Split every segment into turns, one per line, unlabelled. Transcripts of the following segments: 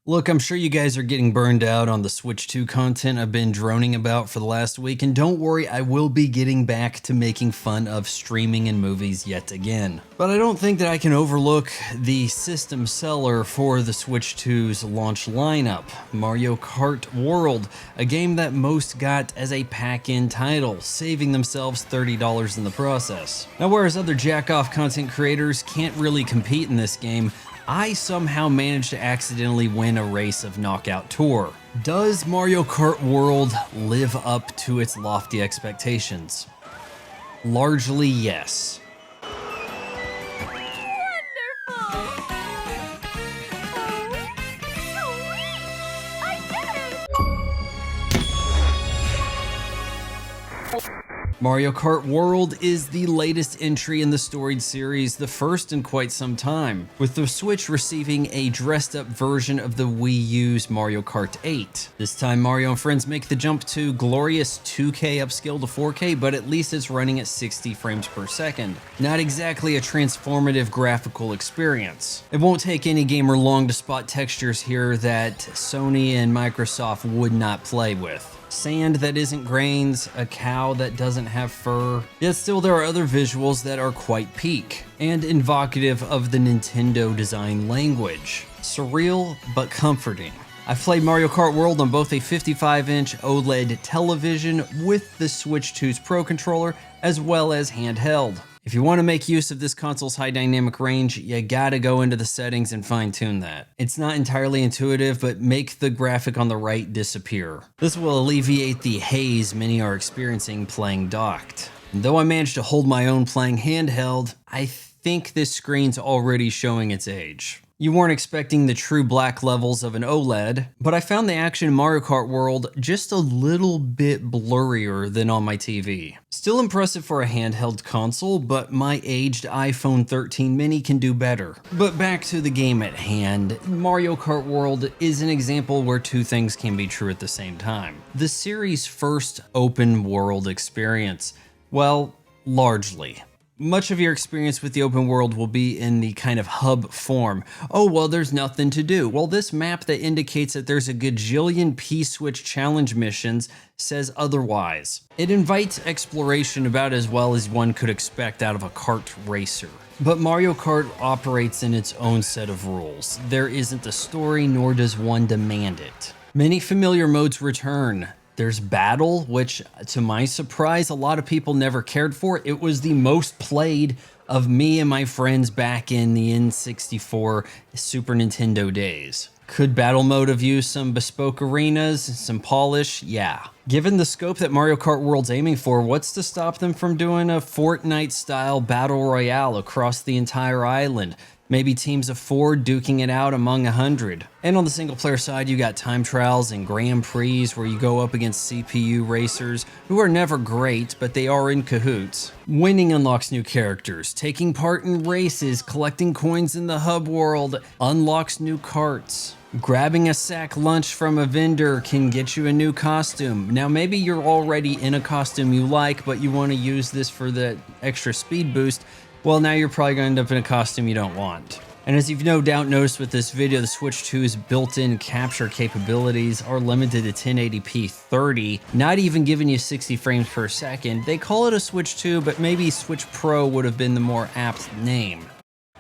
Look, I'm sure you guys are getting burned out on the Switch 2 content I've been droning about for the last week, and don't worry, I will be getting back to making fun of streaming and movies yet again. But I don't think that I can overlook the system seller for the Switch 2's launch lineup, Mario Kart World, a game that most got as a pack-in title, saving themselves $30 in the process. Now, whereas other jack-off content creators can't really compete in this game, I somehow managed to accidentally win a race of Knockout Tour. Does Mario Kart World live up to its lofty expectations? Largely, yes. Mario Kart World is the latest entry in the storied series, the first in quite some time, with the Switch receiving a dressed-up version of the Wii U's Mario Kart 8. This time Mario and friends make the jump to glorious 2K upscale to 4K, but at least it's running at 60 frames per second. Not exactly a transformative graphical experience. It won't take any gamer long to spot textures here that Sony and Microsoft would not play with. Sand that isn't grains, a cow that doesn't have fur. Yet still there are other visuals that are quite peak and evocative of the Nintendo design language. Surreal but comforting. I've played Mario Kart World on both a 55-inch OLED television with the Switch 2's Pro Controller as well as handheld. If you want to make use of this console's high dynamic range, you gotta go into the settings and fine tune that. It's not entirely intuitive, but make the graphic on the right disappear. This will alleviate the haze many are experiencing playing docked. And though I managed to hold my own playing handheld, I think this screen's already showing its age. You weren't expecting the true black levels of an OLED, but I found the action in Mario Kart World just a little bit blurrier than on my TV. Still impressive for a handheld console, but my aged iPhone 13 mini can do better. But back to the game at hand, Mario Kart World is an example where two things can be true at the same time. The series' first open world experience, well, largely. Much of your experience with the open world will be in the kind of hub form. Oh, well, there's nothing to do. Well, this map that indicates that there's a gajillion P-Switch challenge missions says otherwise. It invites exploration about as well as one could expect out of a kart racer. But Mario Kart operates in its own set of rules. There isn't a story, nor does one demand it. Many familiar modes return. There's Battle, which, to my surprise, a lot of people never cared for. It was the most played of me and my friends back in the N64 Super Nintendo days. Could Battle mode have used some bespoke arenas, some polish? Yeah. Given the scope that Mario Kart World's aiming for, what's to stop them from doing a Fortnite-style Battle Royale across the entire island? Maybe teams of 4 duking it out among 100. And on the single player side, you got time trials and Grand Prix where you go up against CPU racers who are never great, but they are in cahoots. Winning unlocks new characters. Taking part in races, collecting coins in the hub world unlocks new carts. Grabbing a sack lunch from a vendor can get you a new costume. Now maybe you're already in a costume you like, but you want to use this for the extra speed boost. Well, now you're probably going to end up in a costume you don't want. And as you've no doubt noticed with this video, the Switch 2's built-in capture capabilities are limited to 1080p 30, not even giving you 60 frames per second. They call it a Switch 2, but maybe Switch Pro would have been the more apt name.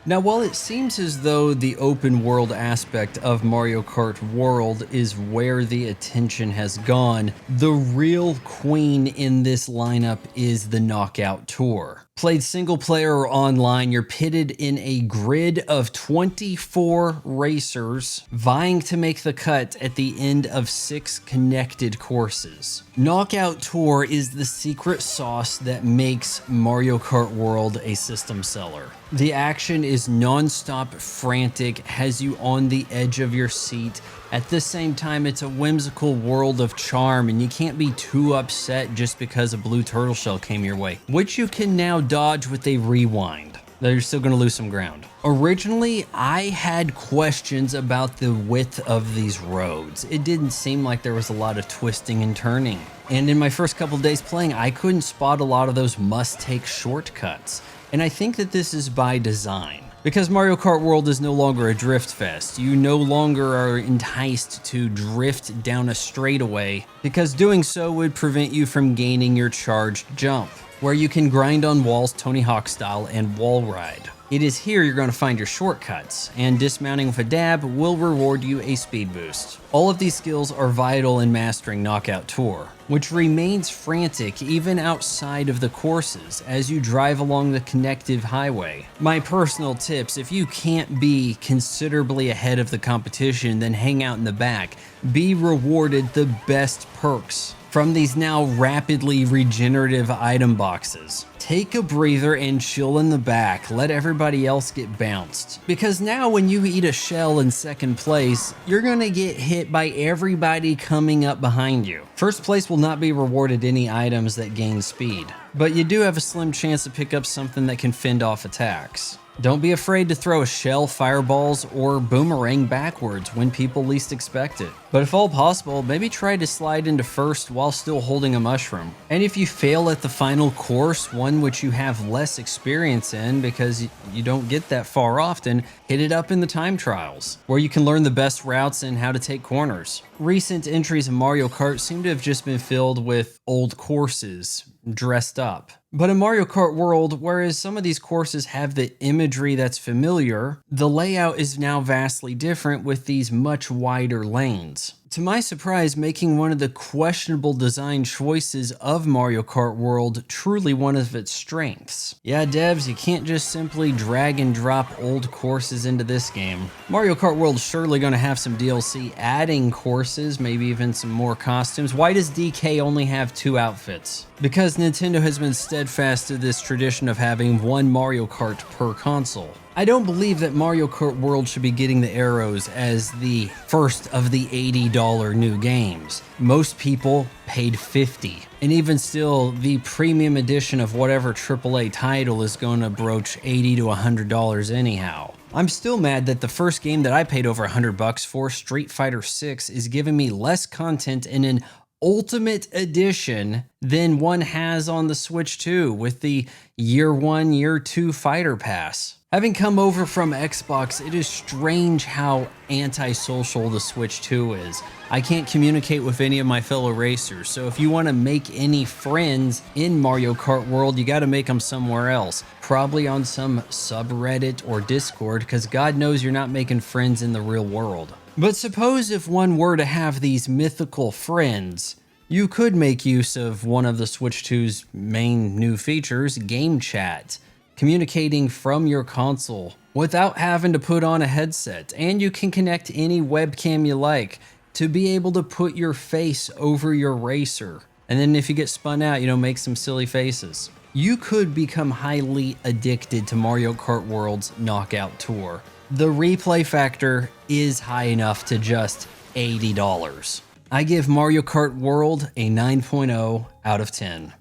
Now, while it seems as though the open world aspect of Mario Kart World is where the attention has gone, the real queen in this lineup is the Knockout Tour. Played single player or online, you're pitted in a grid of 24 racers vying to make the cut at the end of 6 connected courses. Knockout Tour is the secret sauce that makes Mario Kart World a system seller. The action is non-stop frantic, has you on the edge of your seat. At the same time, it's a whimsical world of charm, and you can't be too upset just because a blue turtle shell came your way, which you can now dodge with a rewind. Though you're still going to lose some ground. Originally, I had questions about the width of these roads. It didn't seem like there was a lot of twisting and turning. And in my first couple days playing, I couldn't spot a lot of those must-take shortcuts. And I think that this is by design. Because Mario Kart World is no longer a drift fest. You no longer are enticed to drift down a straightaway, because doing so would prevent you from gaining your charged jump, where you can grind on walls Tony Hawk style and wall ride. It is here you're going to find your shortcuts, and dismounting with a dab will reward you a speed boost. All of these skills are vital in mastering Knockout Tour, which remains frantic even outside of the courses as you drive along the connective highway. My personal tips: if you can't be considerably ahead of the competition, then hang out in the back. Be rewarded the best perks from these now rapidly regenerative item boxes. Take a breather and chill in the back, let everybody else get bounced. Because now when you eat a shell in second place, you're gonna get hit by everybody coming up behind you. First place will not be rewarded any items that gain speed, but you do have a slim chance to pick up something that can fend off attacks. Don't be afraid to throw a shell, fireballs, or boomerang backwards when people least expect it. But if all possible, maybe try to slide into first while still holding a mushroom. And if you fail at the final course, one which you have less experience in because you don't get that far often, hit it up in the time trials, where you can learn the best routes and how to take corners. Recent entries in Mario Kart seem to have just been filled with old courses dressed up. But in Mario Kart World, whereas some of these courses have the imagery that's familiar, the layout is now vastly different with these much wider lanes. To my surprise, making one of the questionable design choices of Mario Kart World truly one of its strengths. Yeah, devs, you can't just simply drag and drop old courses into this game. Mario Kart World's surely going to have some DLC adding courses, maybe even some more costumes. Why does DK only have 2 outfits? Because Nintendo has been steadfast to this tradition of having one Mario Kart per console. I don't believe that Mario Kart World should be getting the arrows as the first of the $80 new games. Most people paid $50. And even still, the premium edition of whatever AAA title is going to broach $80 to $100 anyhow. I'm still mad that the first game that I paid over $100 for, Street Fighter 6, is giving me less content in an Ultimate Edition than one has on the Switch 2 with the Year 1, Year 2 Fighter Pass. Having come over from Xbox, it is strange how antisocial the Switch 2 is. I can't communicate with any of my fellow racers, so if you want to make any friends in Mario Kart World, you got to make them somewhere else. Probably on some subreddit or Discord, because God knows you're not making friends in the real world. But suppose if one were to have these mythical friends, you could make use of one of the Switch 2's main new features, Game Chat, communicating from your console without having to put on a headset. And you can connect any webcam you like to be able to put your face over your racer. And then if you get spun out, make some silly faces. You could become highly addicted to Mario Kart World's Knockout Tour. The replay factor is high enough to just $80. I give Mario Kart World a 9.0 out of 10.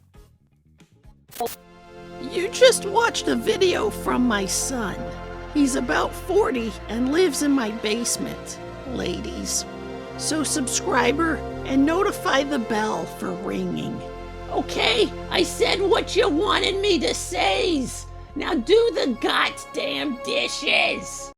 You just watched a video from my son. He's about 40 and lives in my basement, ladies. So subscriber and notify the bell for ringing.
Okay, I said what you wanted me to say. Now do the goddamn dishes.